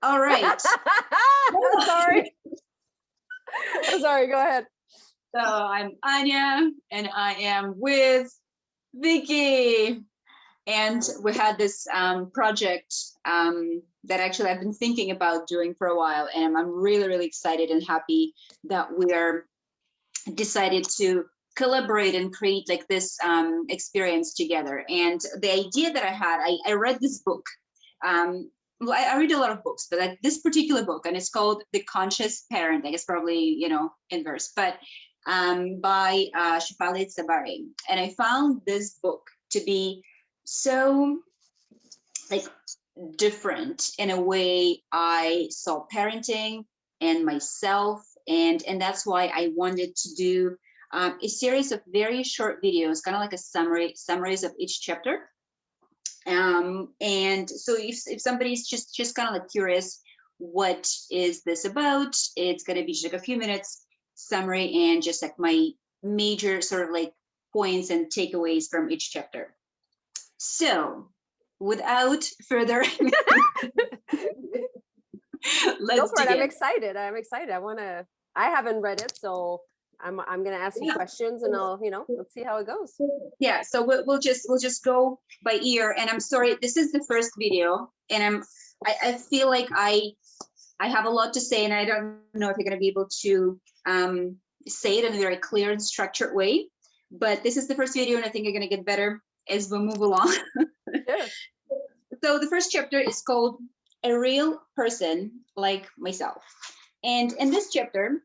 All right. Sorry. I'm sorry. Go ahead. So I'm Anya, and I am with Vicky. And we had this project that actually I've been thinking about doing for a while, and I'm really, really excited and happy that we are decided to collaborate and create like this experience together. And the idea that I had, I read this book. Well, I read a lot of books, but like this particular book, and it's called The Conscious Parent. I guess probably, you know, inverse, but by Shefali Tsabari. And I found this book to be so like different in a way I saw parenting and myself, and that's why I wanted to do a series of very short videos, kind of like a summaries of each chapter. And so if somebody's just kind of like curious, what is this about? It's going to be just like a few minutes summary and just like my major sort of like points and takeaways from each chapter. So without further let's go for it. I'm excited. I haven't read it, so I'm going to ask you questions, and I'll, let's see how it goes. Yeah, so we'll just go by ear. And I'm sorry, this is the first video, and I feel like I have a lot to say, and I don't know if you're going to be able to say it in a very clear and structured way. But this is the first video, and I think you're going to get better as we move along. Sure. So the first chapter is called A Real Person Like Myself. And in this chapter,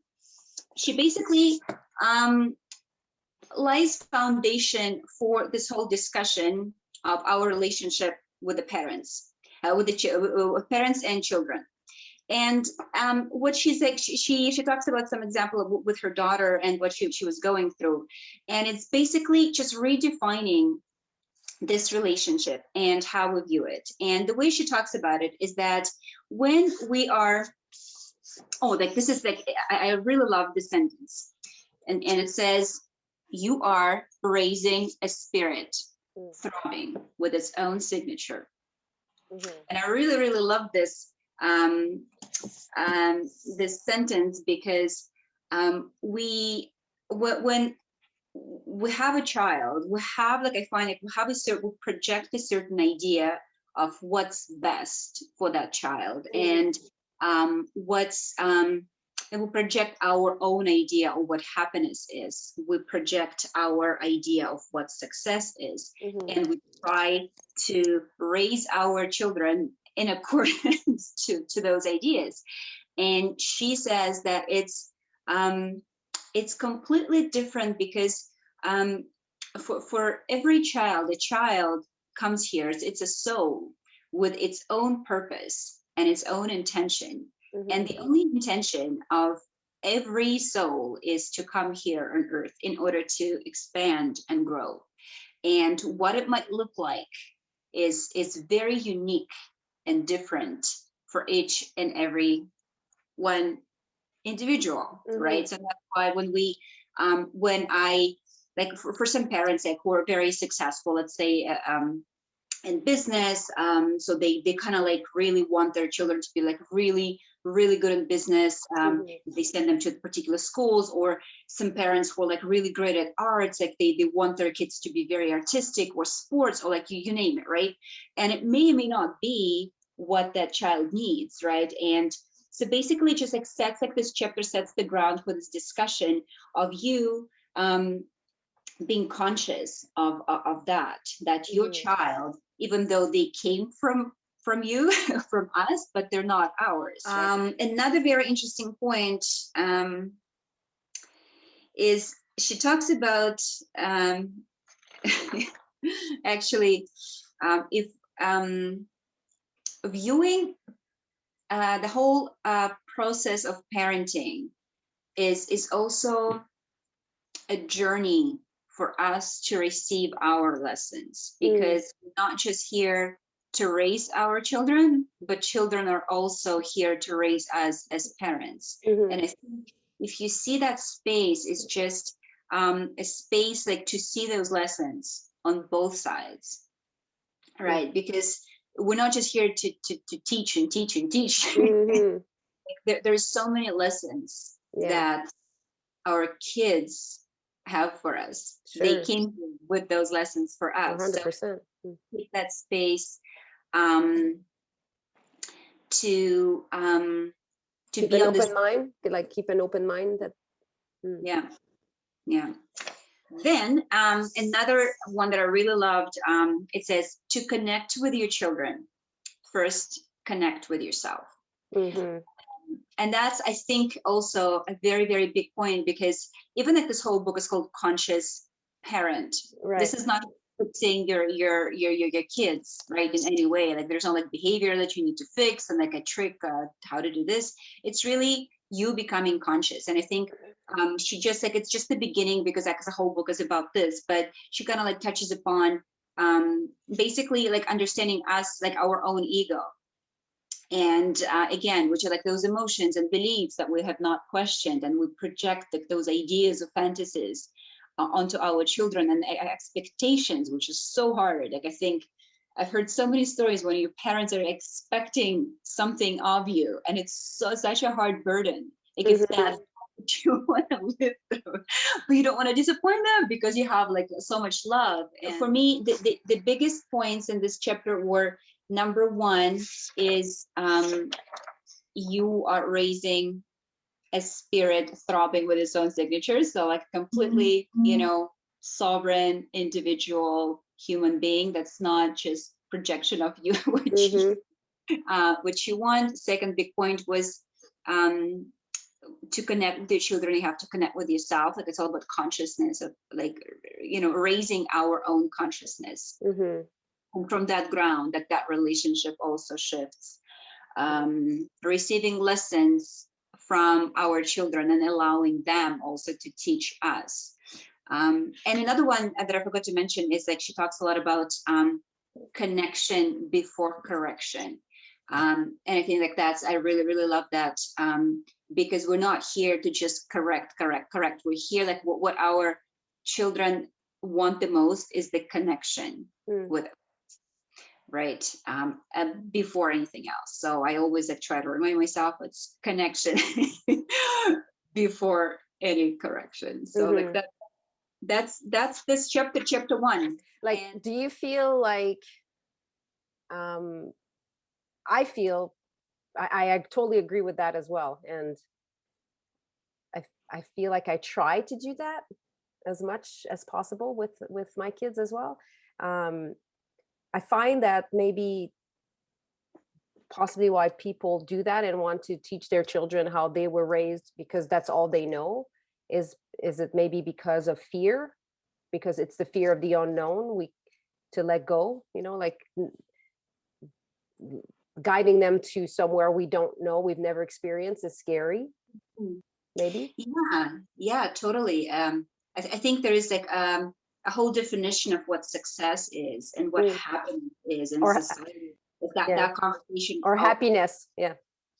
she basically lays foundation for this whole discussion of our relationship with the parents, with parents and children. And what she's like, she talks about some example with her daughter and what she was going through. And it's basically just redefining this relationship and how we view it. And the way she talks about it is that when we are, this is like, I really love this sentence. And it says, you are raising a spirit throbbing with its own signature. Mm-hmm. And I really, really love this this sentence, because when we have a child, we have, like, I find like we project a certain idea of what's best for that child, and and we project our own idea of what happiness is. We project our idea of what success is, and we try to raise our children in accordance to those ideas. And she says that it's completely different, because for every child, a child comes here, it's a soul with its own purpose and its own intention. And the only intention of every soul is to come here on earth in order to expand and grow. And what it might look like is very unique and different for each and every one individual, right? So that's why when I like for some parents like who are very successful, let's say in business, so they kind of like really want their children to be like really good in business. They send them to particular schools, or some parents who are like really great at arts, like they want their kids to be very artistic, or sports, or like you name it, right? And it may or may not be what that child needs, right? And so basically just like this chapter sets the ground for this discussion of you being conscious of that your child, even though they came from you, from us, but they're not ours. Another very interesting point is she talks about actually if viewing the whole process of parenting is also a journey for us to receive our lessons, because we're not just here to raise our children, but children are also here to raise us as parents. And I think if you see that space is just a space like to see those lessons on both sides, right? Because we're not just here to teach and teach and teach. There's so many lessons that our kids have for us. Sure. They came with those lessons for us. 100%. So take that space to keep be an on this open mind, like keep an open mind. That yeah. Then another one that I really loved, it says to connect with your children, first connect with yourself. And that's, I think, also a very, very big point, because even if this whole book is called Conscious Parent, this is not saying your kids, right, in any way. Like there's no like behavior that you need to fix and like a trick how to do this. It's really you becoming conscious. And I think she just like, it's just the beginning, because like the whole book is about this, but she kind of like touches upon basically like understanding us, like our own ego. And again, which are like those emotions and beliefs that we have not questioned, and we project like those ideas or fantasies onto our children, and expectations, which is so hard. Like I think I've heard so many stories when your parents are expecting something of you, and it's such a hard burden. Like if that's what you want to live through, but you don't want to disappoint them because you have like so much love. And for me, the biggest points in this chapter were, number one is you are raising a spirit throbbing with its own signature. So like completely, you know, sovereign, individual human being that's not just projection of you, which you want. Second big point was to connect with your children, you have to connect with yourself. Like it's all about consciousness, of like, you know, raising our own consciousness. And from that ground, that relationship also shifts. Receiving lessons from our children and allowing them also to teach us. And another one that I forgot to mention is like she talks a lot about connection before correction. And I think like that's, I really, really love that, because we're not here to just correct. We're here like what our children want the most is the connection with, right, before anything else. So I always like try to remind myself it's connection before any correction. So like that's this chapter one. Like, and do you feel like I totally agree with that as well, and I feel like I try to do that as much as possible with my kids as well. I find that maybe possibly why people do that and want to teach their children how they were raised, because that's all they know, is it maybe because of fear, because it's the fear of the unknown, to let go, you know, like guiding them to somewhere we don't know, we've never experienced, is scary, maybe. Yeah, totally. I think there is like a whole definition of what success is and what happiness is in society. That conversation or happiness. Yeah,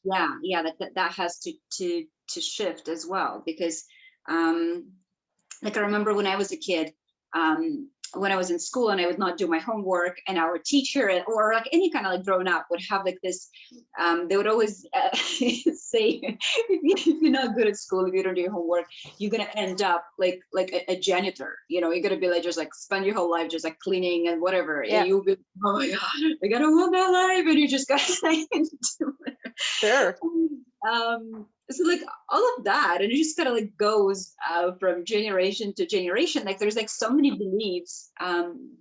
that has to shift as well, because like I remember when I was a kid, when I was in school and I would not do my homework, and our teacher or like any kind of like grown up would have like this, they would always say, if you're not good at school, if you don't do your homework, you're going to end up like a janitor, you know, you're going to be like, just like spend your whole life just like cleaning and whatever. And you'll be, oh my God, I got to want that life. And you just got to say, sure. So like all of that, and it just kind of like goes from generation to generation. Like there's like so many beliefs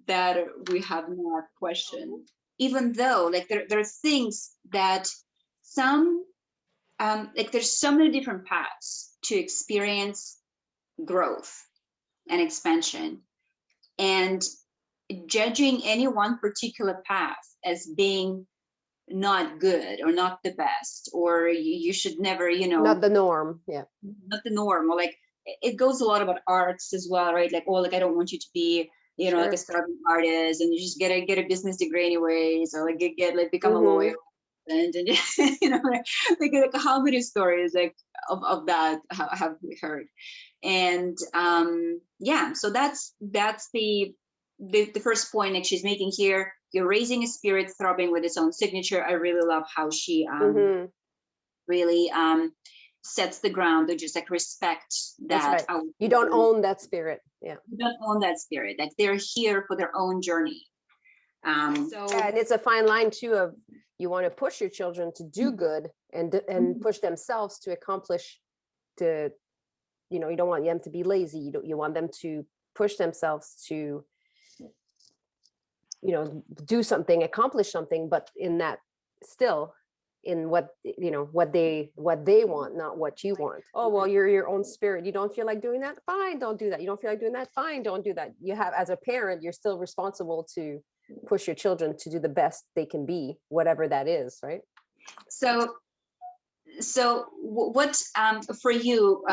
that we have not questioned, even though like there are things that some like there's so many different paths to experience growth and expansion, and judging any one particular path as being not good or not the best, or you should never, you know, not the norm. Not the norm. Or like it goes a lot about arts as well, right? Like, oh, like I don't want you to be, you know, like a starving artist, and you just get a business degree anyways, or like get like become a lawyer, and you know, like how many stories like of that have we heard? And so that's the first point that she's making here. you're raising a spirit throbbing with its own signature. I really love how she really sets the ground to just like respect that. That's right. You don't own that spirit. Yeah. You don't own that spirit. Like they're here for their own journey. So yeah, and it's a fine line too of you want to push your children to do good and push themselves to accomplish to, you know, you don't want them to be lazy. You want them to push themselves to, you know, do something, accomplish something, but in that still in what, you know, what they want, not what you want. Oh, well, you're your own spirit. You don't feel like doing that? Fine, don't do that. You don't feel like doing that? Fine, don't do that. You have, as a parent, you're still responsible to push your children to do the best they can be, whatever that is, right? So what for you,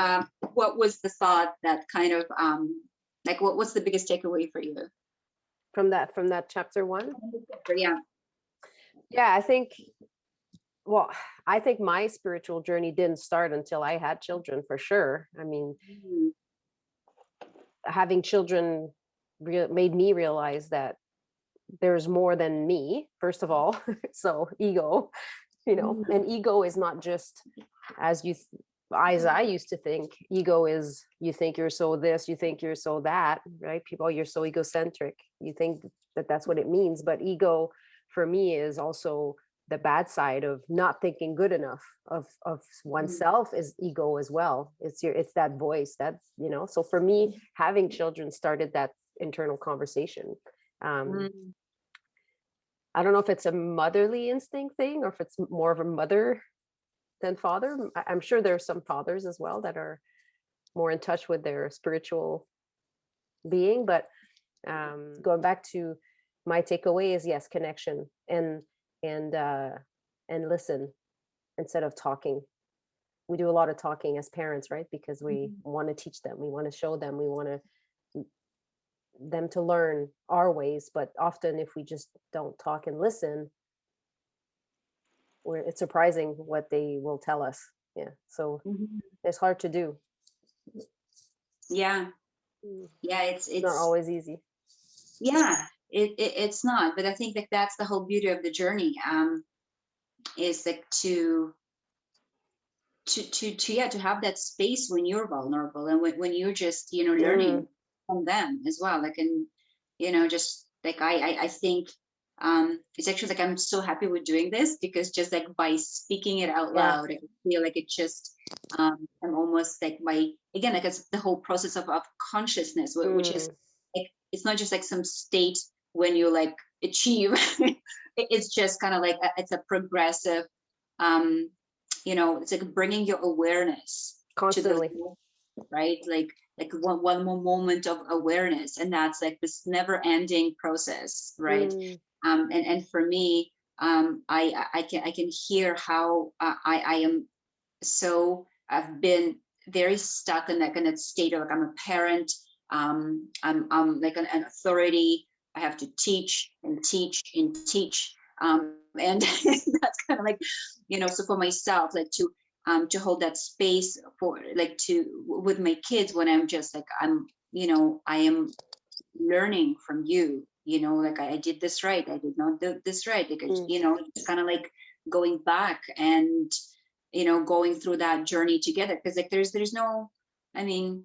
what was the thought that kind of like what's the biggest takeaway for you from that chapter 1? Yeah. I think my spiritual journey didn't start until I had children, for sure. I mean, having children made me realize that there's more than me, first of all. So ego, you know, and ego is not just as I used to think. Ego is, you think you're so this, you think you're so that, right? People, you're so egocentric. You think that that's what it means. But ego for me is also the bad side of not thinking good enough of oneself is ego as well. It's that voice that's, you know, so for me, having children started that internal conversation. I don't know if it's a motherly instinct thing or if it's more of a mother than father. I'm sure there are some fathers as well that are more in touch with their spiritual being, but going back to my takeaway is, yes, connection and listen instead of talking. We do a lot of talking as parents, right? Because we want to teach them, we want to show them, we want them to learn our ways. But often if we just don't talk and listen, it's surprising what they will tell us. Yeah. So it's hard to do. Yeah. It's not always easy. Yeah, it's not, but I think that that's the whole beauty of the journey, is like to have that space when you're vulnerable and when you're just, you know, learning from them as well. Like, and, you know, just like I think it's actually like I'm so happy with doing this, because just like by speaking it out loud, I feel like it just I'm almost like again, like it's the whole process of consciousness, which is like, it's not just like some state when you like achieve. It's just kind of like it's a progressive, you know, it's like bringing your awareness constantly to the, right? Like one more moment of awareness, and that's like this never ending process, right? And for me, I can hear how I am I've been very stuck in that kind of state of like, I'm a parent, I'm like an authority. I have to teach and teach and teach. And that's kind of like, you know, so for myself, like to hold that space for like with my kids, when I'm just like, you know, I am learning from you, you know, like I did this right, I did not do this right, like you know, it's kind of like going back and, you know, going through that journey together, because like there's no, I mean,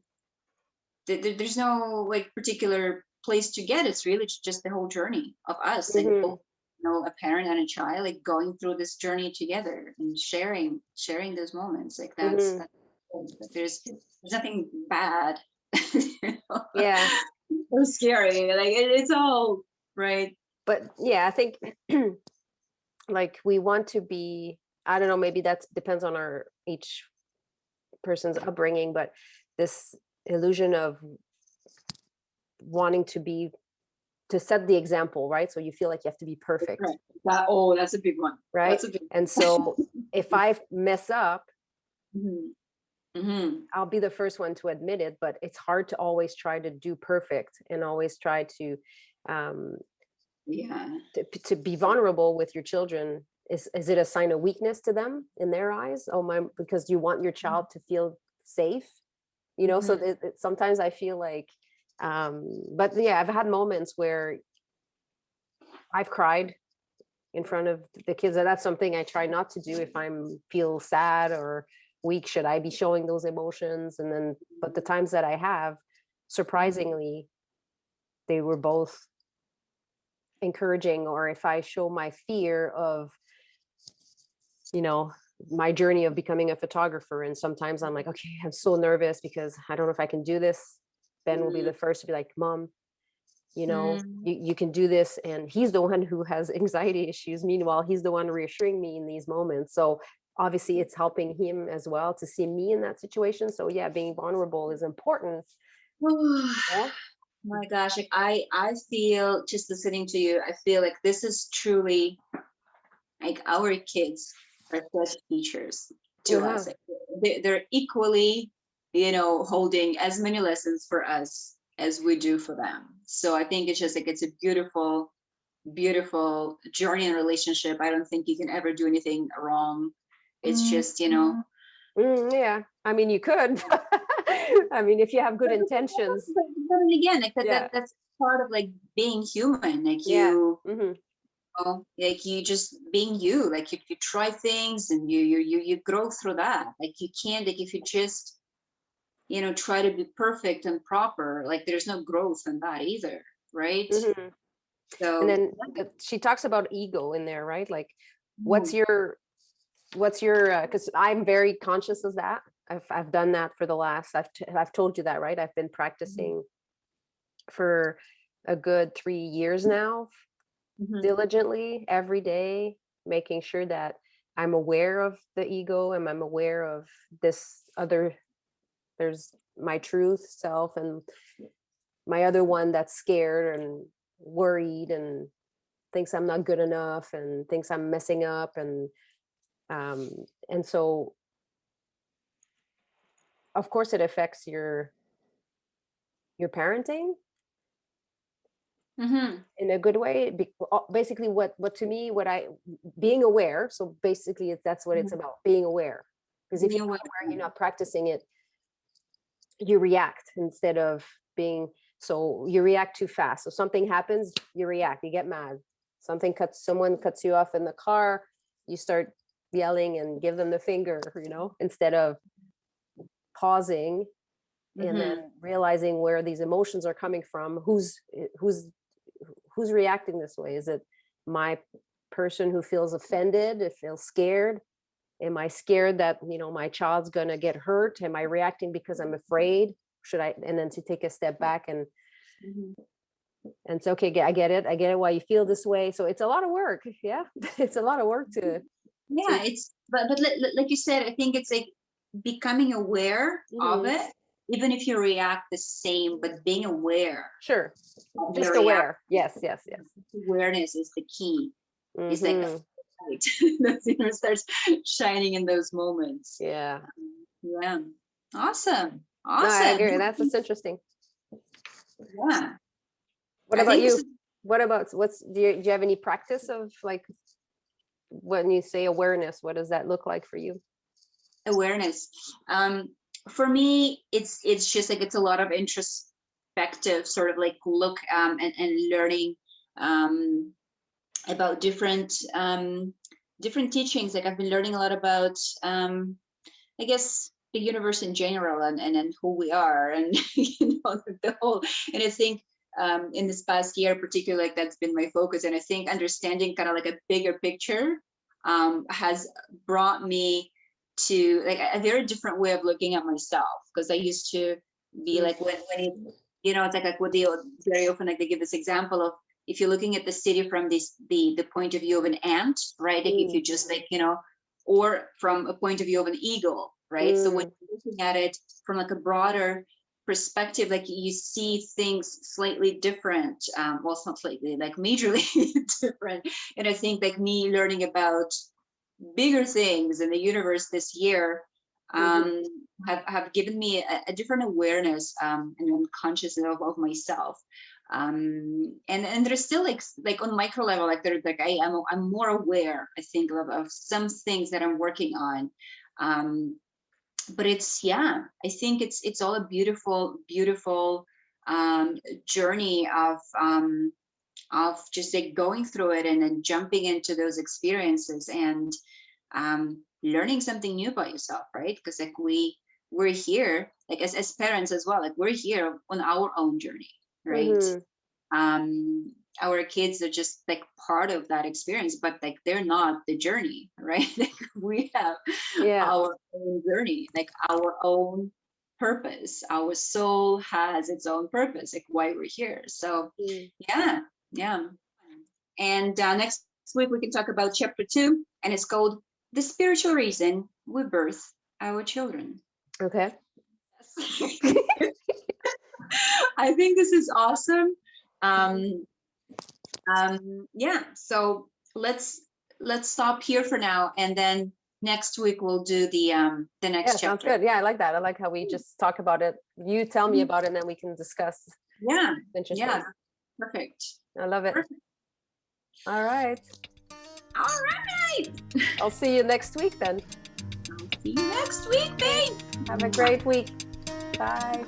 there's no like particular place to get. It's really just the whole journey of us, like both, you know, a parent and a child, like going through this journey together and sharing those moments. Like that's there's nothing bad. You know? Yeah. So scary, like it's all right. But yeah, I think like we want to be, I don't know, maybe that depends on each person's upbringing, but this illusion of wanting to set the example, right? So you feel like you have to be perfect. Right. That's a big one, right? That's a big and so if I mess up, I'll be the first one to admit it, but it's hard to always try to do perfect and always try to to be vulnerable with your children. Is it a sign of weakness to them in their eyes? Because you want your child to feel safe, you know. So sometimes I feel like but yeah, I've had moments where I've cried in front of the kids, and that's something I try not to do. If I'm feel sad or weak, should I be showing those emotions? And then, but the times that I have, surprisingly, they were both encouraging. Or if I show my fear of, you know, my journey of becoming a photographer, and sometimes I'm like, okay, I'm so nervous because I don't know if I can do this. Ben will be the first to be like, Mom, you know, you can do this. And he's the one who has anxiety issues. Meanwhile, he's the one reassuring me in these moments. So obviously it's helping him as well to see me in that situation. So yeah, being vulnerable is important. Yeah. My gosh, like I feel, just listening to you, I feel like this is truly like our kids are such teachers to us. Like, they're equally, holding as many lessons for us as we do for them. So I think it's just like, it's a beautiful, beautiful journey and relationship. I don't think you can ever do anything wrong. It's just, Yeah, I mean, you could. I mean, if you have good intentions. But then again, like Yeah. that's part of like being human. Like Yeah. like you just being you. Like you try things and you grow through that. Like you can't, like if you just try to be perfect and proper, like there's no growth in that either, right? And So then she talks about ego in there, right? Like, what's your because I'm very conscious of that. I've done that for the last, I've told you that, right? I've been practicing for a good 3 years now, diligently every day, making sure that I'm aware of the ego and I'm aware of this other, there's my truth self and my other one that's scared and worried and thinks I'm not good enough and thinks I'm messing up. And so of course it affects your parenting in a good way. Basically what to me, what I being aware, so basically that's what it's about, being aware. Because if you're not aware, you're not practicing it, you react instead of being, so you react too fast. So something happens, you react, you get mad. Someone cuts you off in the car, you start yelling and give them the finger, instead of pausing and then realizing where these emotions are coming from. Who's reacting this way? Is it my person who feels offended, it feels scared? Am I scared that my child's gonna get hurt? Am I reacting because I'm afraid? Should I? And then to take a step back and say, okay, I get it why you feel this way. So it's a lot of work. Yeah. It's a lot of work to it's but like you said, I think it's like becoming aware of it, even if you react the same, but being aware. Sure. Just aware. Yes. Awareness is the key. It's like light that starts shining in those moments. Yeah. Awesome. No, I agree. That's interesting. Yeah. What about you? Do you have any practice of, like, when you say awareness, what does that look like for you? Awareness. For me, it's just like, it's a lot of introspective sort of like look and learning about different teachings. Like I've been learning a lot about I guess the universe in general and who we are, and the whole, and I think in this past year particularly, like that's been my focus. And I think understanding kind of like a bigger picture has brought me to like a very different way of looking at myself. Because I used to be like, when it's like what they very often, like they give this example of, if you're looking at the city from the point of view of an ant, right? Like if you just like, or from a point of view of an eagle, right? So when you're looking at it from like a broader perspective, like you see things slightly different. Well, it's not slightly, like majorly different. And I think like me learning about bigger things in the universe this year have given me a different awareness and consciousness of myself. And there's still like on micro level, like there's like I'm more aware, I think, of some things that I'm working on. But I think it's all a beautiful journey of just like going through it and then jumping into those experiences and learning something new about yourself, right? Because like we're here, like as parents as well, like we're here on our own journey, right? Our kids are just like part of that experience, but like they're not the journey, right? Like we have our own journey, like our own purpose. Our soul has its own purpose, like why we're here. So yeah. And next week we can talk about chapter 2, and it's called The Spiritual Reason We Birth Our Children. Okay. I think this is awesome. Yeah, so let's stop here for now, and then next week we'll do the next chapter. Sounds good. Yeah, I like that. I like how we just talk about it. You tell me about it, and then we can discuss. Yeah. Interesting. Yeah. Perfect. I love it. Perfect. All right. I'll see you next week then. I'll see you next week, babe. Have a great week. Bye.